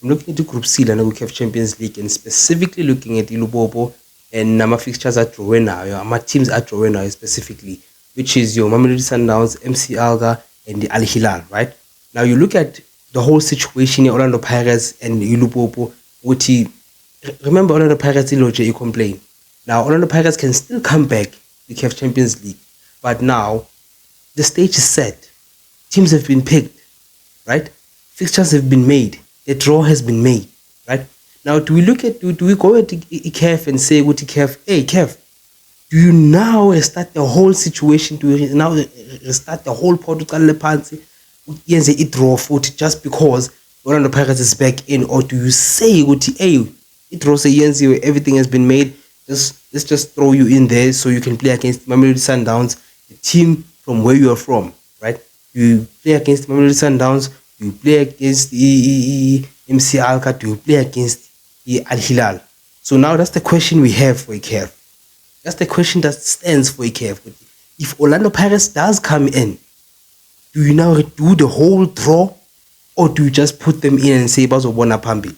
I'm looking into Group C lana ku-CAF Champions League and specifically looking at iLupopo and ama-fixtures adrawwe nayo, ama-teams adrawwe nayo specifically, which is your Mamelodi Sundowns, MC Alger, and the Al Hilal, right? Now you look at the whole situation here, Orlando Pirates and iLupopo, which remember Orlando Pirates iloje complain. Now Orlando Pirates can still come back to CAF Champions League, but now the stage is set. Teams have been picked, right? Fixtures have been made. The draw has been made, right? Now, do we go at CAF and say, "What CAF? Hey, CAF, do you now restart the whole situation? Do you now restart the whole Portugal Lepansi? Yenze it draw foot just because Orlando Pirates is back in, or do you say, hey, it draw say yenze everything has been made? Let's just throw you in there so you can play against Mamelodi Sundowns, the team from where you are from, right? You play against Mamelodi Sundowns, you play against the MC Alger, you play against the Al Hilal. So now that's the question we have for CAF. That's the question that stands for CAF. If Orlando Pirates does come in, do you now do the whole draw, or do you just put them in and say bazobona phambili?